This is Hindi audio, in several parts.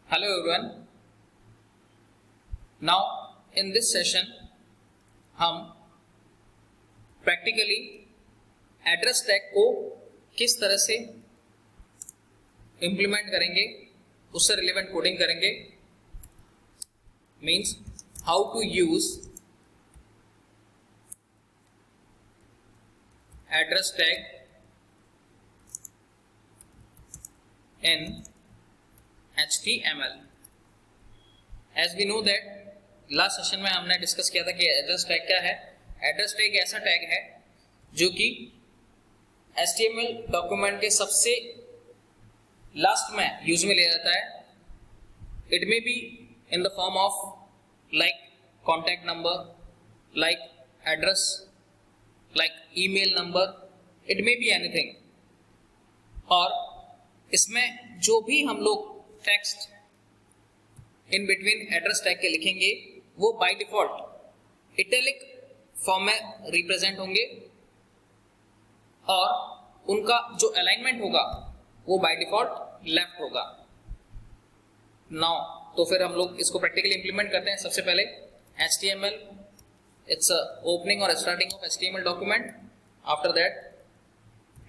Hello everyone. Now in this session हम प्रैक्टिकली एड्रेस टैग को किस तरह से इम्प्लीमेंट करेंगे, उससे रिलेवेंट कोडिंग करेंगे। Means how to use address tag in HTML। As we know that last session में हमने डिस्कस किया था कि एड्रेस टैग क्या है। एड्रेस टैग ऐसा टैग है जो कि HTML डॉक्यूमेंट के सबसे लास्ट में यूज में लिया जाता है। It may be in the form of like contact number, like address, like email number, it may be anything. और इसमें जो भी हम लोग text in between address tag के लिखेंगे वो बाय डिफॉल्ट इटैलिक फॉर्म में रिप्रेजेंट होंगे और उनका जो अलाइनमेंट होगा वो बाय डिफॉल्ट लेफ्ट होगा। नाउ तो फिर हम लोग इसको प्रैक्टिकली इंप्लीमेंट करते हैं। सबसे पहले HTML, इट्स ओपनिंग और starting of HTML document. After that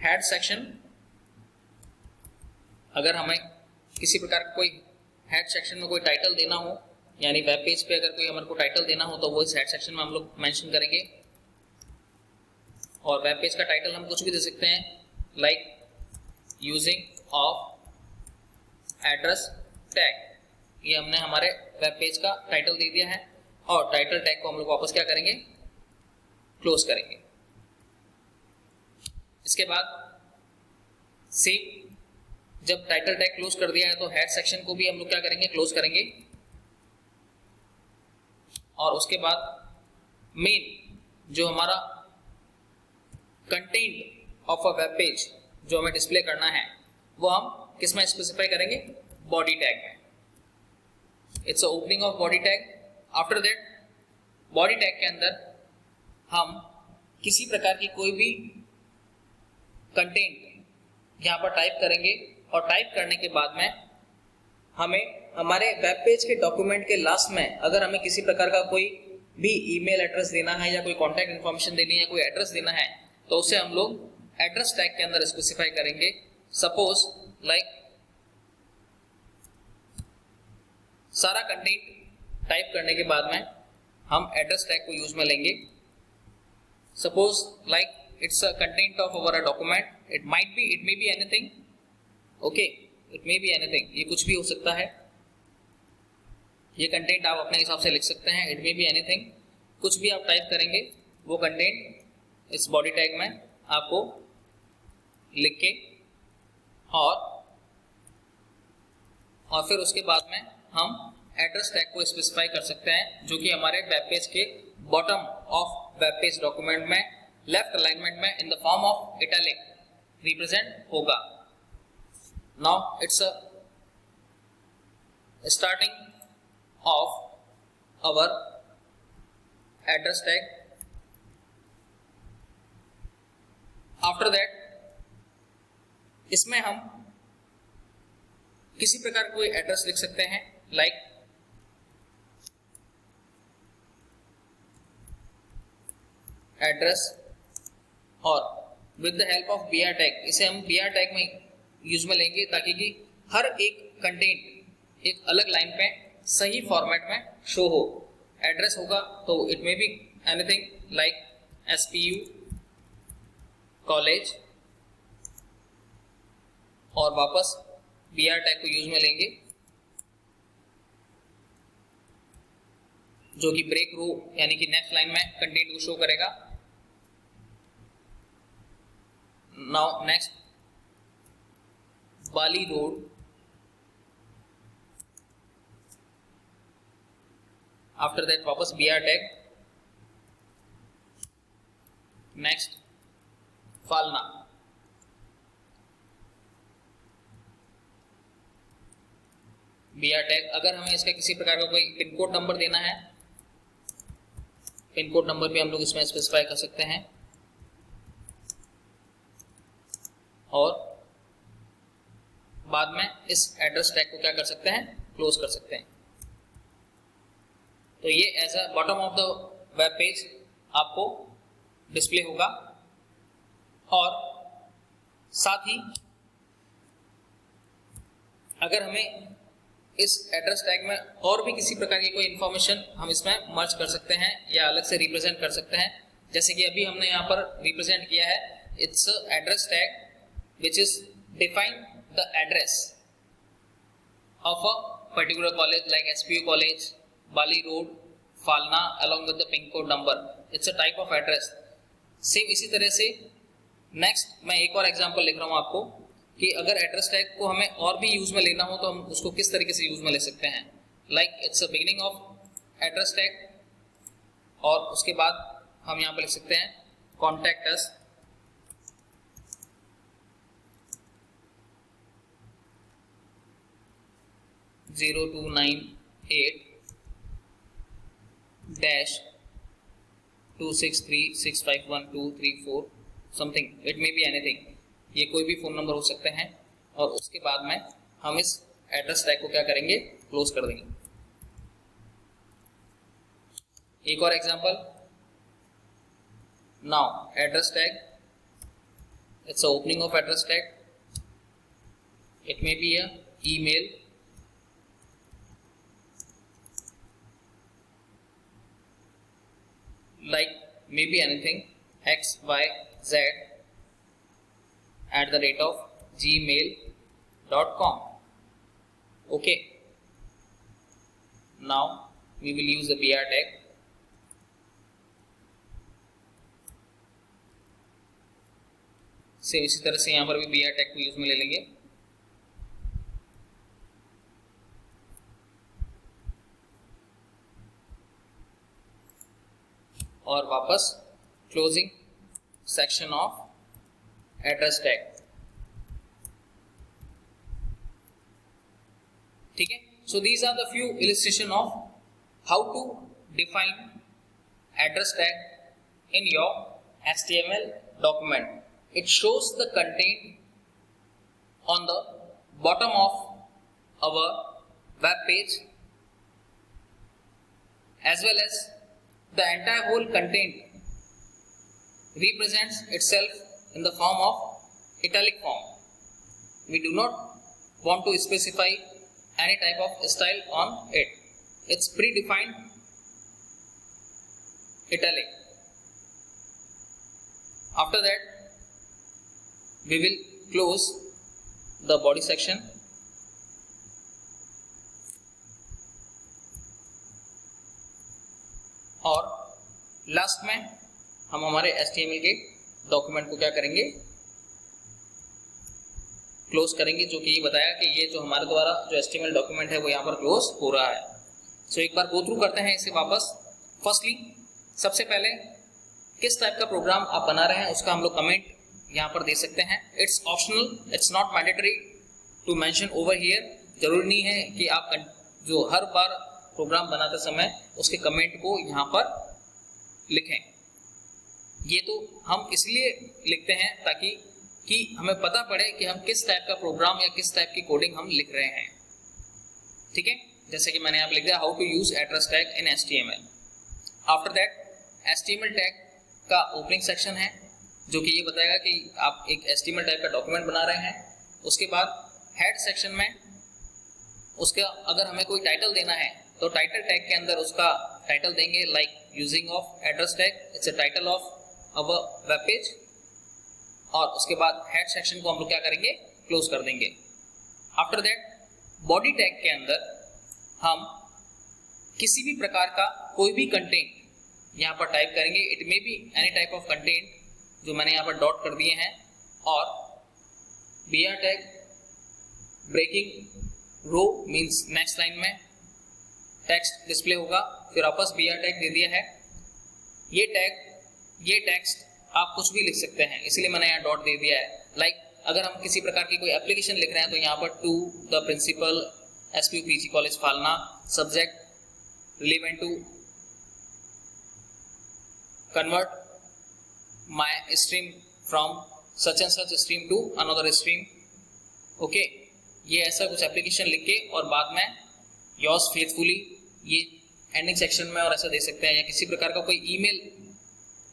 head section. अगर हमें किसी प्रकार का कोई हेड सेक्शन में कोई टाइटल देना हो, यानी वेब पेज पे अगर कोई हमारे को टाइटल देना हो तो वो इस हेड सेक्शन में हम लोग मेंशन करेंगे। और वेब पेज का टाइटल हम कुछ भी दे सकते हैं, like using of address tag. ये हमने हमारे वेब पेज का टाइटल दे दिया है और टाइटल टैग को हम लोग वापस क्या करेंगे, क्लोज करेंगे। इसके बाद सेव, जब टाइटल टैग क्लोज कर दिया है तो हेड सेक्शन को भी हम लोग क्या करेंगे, क्लोज करेंगे। और उसके बाद मेन जो हमारा content of a web page जो हमें डिस्प्ले करना है वो हम किस में स्पेसिफाई करेंगे, बॉडी टैग में। It's a opening of body tag. After that body tag के अंदर हम किसी प्रकार की कोई भी कंटेंट यहां पर टाइप करेंगे और टाइप करने के बाद में हमें हमारे वेब पेज के डॉक्यूमेंट के लास्ट में अगर हमें किसी प्रकार का कोई भी ईमेल एड्रेस देना है या कोई कॉन्टैक्ट इन्फॉर्मेशन देनी है, कोई एड्रेस देना है, तो उसे हम लोग एड्रेस टैग के अंदर स्पेसिफाई करेंगे। सपोज लाइक सारा कंटेंट टाइप करने के बाद में हम एड्रेस टैग को यूज में लेंगे। Suppose like it's a content of our document, it might be, it may be anything, okay, it may be anything, ये कुछ भी हो सकता है। ये कंटेंट आप अपने हिसाब से लिख सकते हैं, it may be anything। कुछ भी आप टाइप करेंगे वो कंटेंट इस बॉडी टैग में आपको लिख के और फिर उसके बाद में हम एड्रेस टैग को स्पेसिफाई कर सकते हैं जो कि हमारे वेब पेज के bottom of web page document में लेफ्ट अलाइनमेंट में in the form of italic represent होगा। Now it's a starting of our address tag. After that इसमें हम किसी प्रकार कोई एड्रेस लिख सकते हैं, लाइक एड्रेस और with the help of BR tag. इसे हम BR टैग में यूज में लेंगे ताकि कि हर एक कंटेंट एक अलग लाइन पे सही फॉर्मेट में शो हो। एड्रेस होगा तो it may be anything like SPU college और वापस BR टैग को यूज में लेंगे जो कि ब्रेक रो यानी कि नेक्स्ट लाइन में कंटेंट को शो करेगा। Now next Bali Road। After that वापस BR tag. Next Falna. BR tag. अगर हमें इसका किसी प्रकार का कोई पिन कोड नंबर देना है, पिन कोड नंबर भी हम लोग इसमें स्पेसिफाई कर सकते हैं। और बाद में इस एड्रेस टैग को क्या कर सकते हैं, क्लोज कर सकते हैं। तो ये as a bottom of the web page आपको डिस्प्ले होगा। और साथ ही अगर हमें इस एड्रेस टैग में और भी किसी प्रकार की कोई इंफॉर्मेशन हम इसमें मर्ज कर सकते हैं या अलग से रिप्रेजेंट कर सकते हैं, जैसे कि अभी हमने यहाँ पर रिप्रेजेंट किया है, it's address tag which is define the address of a particular college like SPU college, Bali road, Falna along with the pin code number. It's a type of address. Same इसी तरह से नेक्स्ट मैं एक और एग्जांपल लिख रहा हूँ आपको कि अगर एड्रेस टैग को हमें और भी यूज में लेना हो तो हम उसको किस तरीके से यूज में ले सकते हैं। Like it's a beginning of address tag और उसके बाद हम यहाँ पर लिख सकते हैं contact us, (0298) -263651234 something, it may be anything, ये कोई भी फोन नंबर हो सकते हैं। और उसके बाद में हम इस एड्रेस टैग को क्या करेंगे, क्लोज कर देंगे। एक और example, now address tag, it's a opening of address tag, it may be a email, like maybe anything xyz@gmail.com. Okay, now we will use the BR tag. से इसी तरह से यहाँ पर भी BR tag को यूज में ले लेंगे। और वापस closing section of address tag. ठीक है, so these are the few illustration of how to define address tag in your HTML document. It shows the content on the bottom of our web page as well as the entire whole content represents itself in the form of italic form. We do not want to specify any type of style on it. It's predefined italic. After that, we will close the body section. और लास्ट में हम हमारे HTML के डॉक्यूमेंट को क्या करेंगे, क्लोज करेंगे, जो कि ये बताया कि ये जो हमारे द्वारा जो HTML डॉक्यूमेंट है वो यहाँ पर क्लोज हो रहा है। सो एक बार गो थ्रू करते हैं इसे वापस। फर्स्टली सबसे पहले किस टाइप का प्रोग्राम आप बना रहे हैं उसका हम लोग कमेंट यहाँ पर दे सकते हैं। It's optional, it's not mandatory to mention over here. जरूरी नहीं है कि आप जो हर बार प्रोग्राम बनाते समय उसके कमेंट को यहाँ पर लिखें। ये तो हम इसलिए लिखते हैं ताकि कि हमें पता पड़े कि हम किस टाइप का प्रोग्राम या किस टाइप की कोडिंग हम लिख रहे हैं। ठीक है, जैसे कि मैंने यहाँ लिख दिया how to use address tag in HTML। After that HTML tag का ओपनिंग सेक्शन है जो कि ये बताएगा कि आप एक HTML टैग का डॉक्यूमेंट बना रहे हैं। उसके बाद हेड सेक्शन में उसका अगर हमें कोई टाइटल देना है तो टाइटल टैग के अंदर उसका टाइटल देंगे, like using of address tag, it's a title of our web page. और उसके बाद हेड सेक्शन को हम लोग क्या करेंगे, क्लोज कर देंगे। आफ्टर दैट बॉडी टैग के अंदर हम किसी भी प्रकार का कोई भी कंटेंट यहाँ पर टाइप करेंगे। It may be any type of content जो मैंने यहाँ पर डॉट कर दिए हैं। और BR टैग ब्रेकिंग रो मीन्स नेक्स्ट लाइन में टेक्स्ट डिस्प्ले होगा, फिर वापस BR टैग दे दिया है। ये टेक्स्ट आप कुछ भी लिख सकते हैं, इसलिए मैंने यहाँ डॉट दे दिया है। लाइक अगर हम किसी प्रकार की कोई एप्लीकेशन लिख रहे हैं तो यहाँ पर to the principal SPU PG college Falna, subject relevant to convert my stream from such and such stream to another stream. Okay, ये ऐसा कुछ एप्लीकेशन लिख के और बाद में योर्स फेथफुली ये एंडिंग सेक्शन में और ऐसा दे सकते हैं, या किसी प्रकार का कोई ईमेल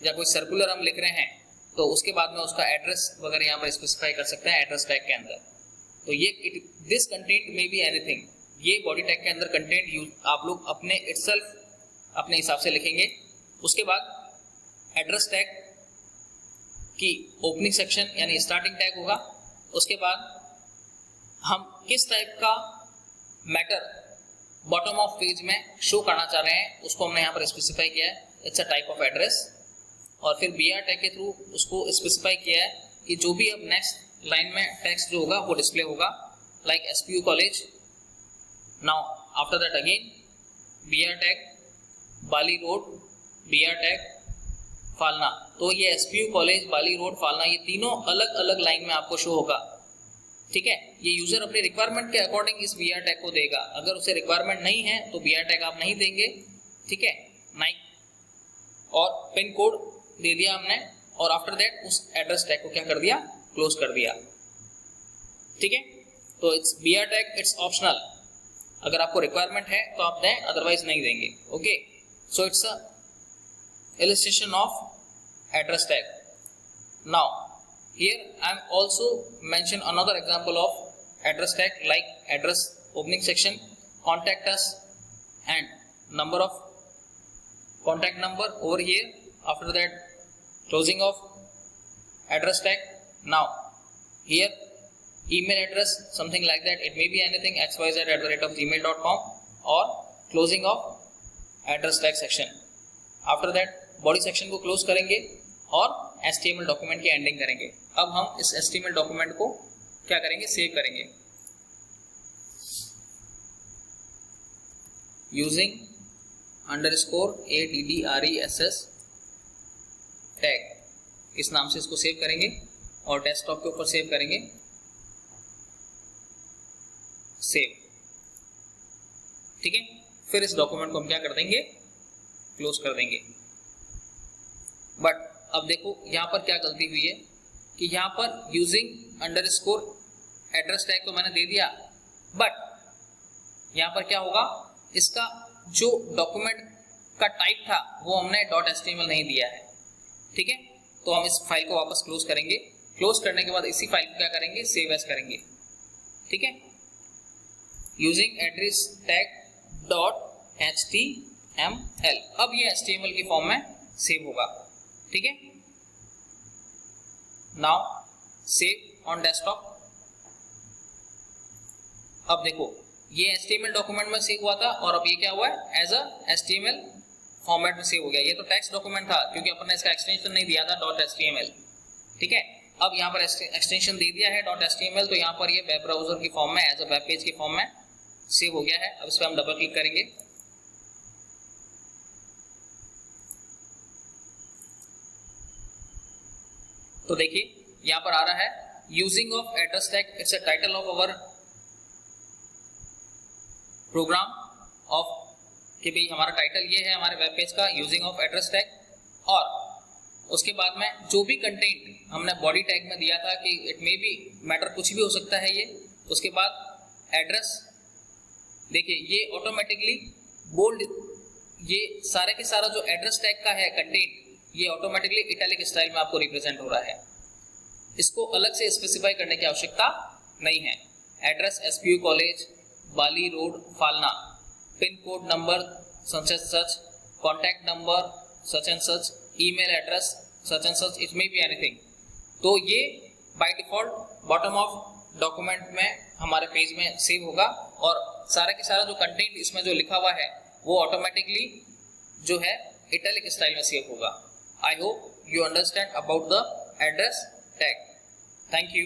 या कोई सर्कुलर हम लिख रहे हैं तो उसके बाद में उसका एड्रेस वगैरह यहाँ पर स्पेसिफाई कर सकते हैं एड्रेस टैग के अंदर। तो ये this content may be anything, ये बॉडी टैग के अंदर कंटेंट आप लोग अपने इटसेल्फ अपने हिसाब से लिखेंगे। उसके बाद एड्रेस टैग की ओपनिंग सेक्शन यानी स्टार्टिंग टैग होगा। उसके बाद हम किस टाइप का मैटर बॉटम ऑफ पेज में शो करना चाह रहे हैं उसको हमने यहाँ पर स्पेसिफाई किया है, it's a type of address. और फिर BR टैग के थ्रू उसको स्पेसिफाई किया है कि जो भी अब नेक्स्ट लाइन में टेक्स्ट जो होगा वो डिस्प्ले होगा, like SPU college. Now after that again BR tag Bali road, BR tag Falna. तो ये SPU कॉलेज, बाली रोड, फालना, ये तीनों अलग अलग लाइन में आपको शो होगा। ठीक है, ये यूजर अपने रिक्वायरमेंट के अकॉर्डिंग इस BR टैग को देगा। अगर उसे रिक्वायरमेंट नहीं है तो BR टैग आप नहीं देंगे। ठीक है, नाइक और पिन कोड दे दिया हमने, और आफ्टर दैट उस एड्रेस टैग को क्या कर दिया, क्लोज कर दिया। ठीक है, तो it's BR tag it's optional, अगर आपको रिक्वायरमेंट है तो आप दें, अदरवाइज नहीं देंगे। Okay, so it's a illustration of address tag. Now here I am also mention another example of address tag, like address opening section, contact us and number of contact number over here. After that closing of address tag. Now here email address, something like that, it may be anything xyz@gmail.com, or closing of address tag section. After that body section को क्लोज करेंगे और HTML डॉक्यूमेंट की एंडिंग करेंगे। अब हम इस HTML डॉक्यूमेंट को क्या करेंगे, सेव करेंगे यूजिंग _address टैग, इस नाम से इसको सेव करेंगे और डेस्कटॉप के ऊपर सेव करेंगे, सेव। ठीक है, फिर इस डॉक्यूमेंट को हम क्या कर देंगे, क्लोज कर देंगे। बट अब देखो यहां पर क्या गलती हुई है कि यहां पर यूजिंग _address टैग तो मैंने दे दिया, बट यहां पर क्या होगा, इसका जो डॉक्यूमेंट का टाइप था वो हमने .html नहीं दिया है। ठीक है, तो हम इस फाइल को वापस क्लोज करेंगे। क्लोज करने के बाद इसी फाइल को क्या करेंगे, सेव एज करेंगे। ठीक है, यूजिंग एड्रेस टैग .html, अब ये HTML की फॉर्म में सेव होगा। ठीक है, नाउ सेव ऑन डेस्कटॉप। अब देखो ये HTML डॉक्यूमेंट में सेव हुआ था और अब ये क्या हुआ है, एज अ HTML फॉर्मेट में सेव हो गया। ये तो टेक्स्ट डॉक्यूमेंट था क्योंकि अपन ने इसका एक्सटेंशन नहीं दिया था .html। ठीक है, अब यहाँ पर एक्सटेंशन दे दिया है .html, तो यहाँ पर ये वेब ब्राउजर की फॉर्म में, एज अ वेब पेज की फॉर्म में सेव हो गया है। अब इस पर हम डबल क्लिक करेंगे, तो देखिए यहां पर आ रहा है using of address tag, it's a title of our program of, कि भाई हमारा टाइटल ये है हमारे वेब पेज का, यूजिंग ऑफ एड्रेस टैग। और उसके बाद में जो भी कंटेंट हमने बॉडी टैग में दिया था कि इट मे बी मैटर, कुछ भी हो सकता है ये। उसके बाद एड्रेस, देखिए ये ऑटोमेटिकली बोल्ड, ये सारे के सारा जो एड्रेस टैग का है कंटेंट, ये ऑटोमेटिकली इटैलिक स्टाइल में आपको रिप्रेजेंट हो रहा है। इसको अलग से स्पेसिफाई करने की आवश्यकता नहीं है। Address SPU college, Bali road, Falna, pin code number such and such, contact number such and such, email address such and such, it may be anything. तो ये by default bottom of document में हमारे पेज में सेव होगा और सारा के सारा जो कंटेंट इसमें जो लिखा हुआ है वो ऑटोमेटिकली जो है इटैलिक स्टाइल में सेव होगा। I hope you understand about the address tag. Thank you.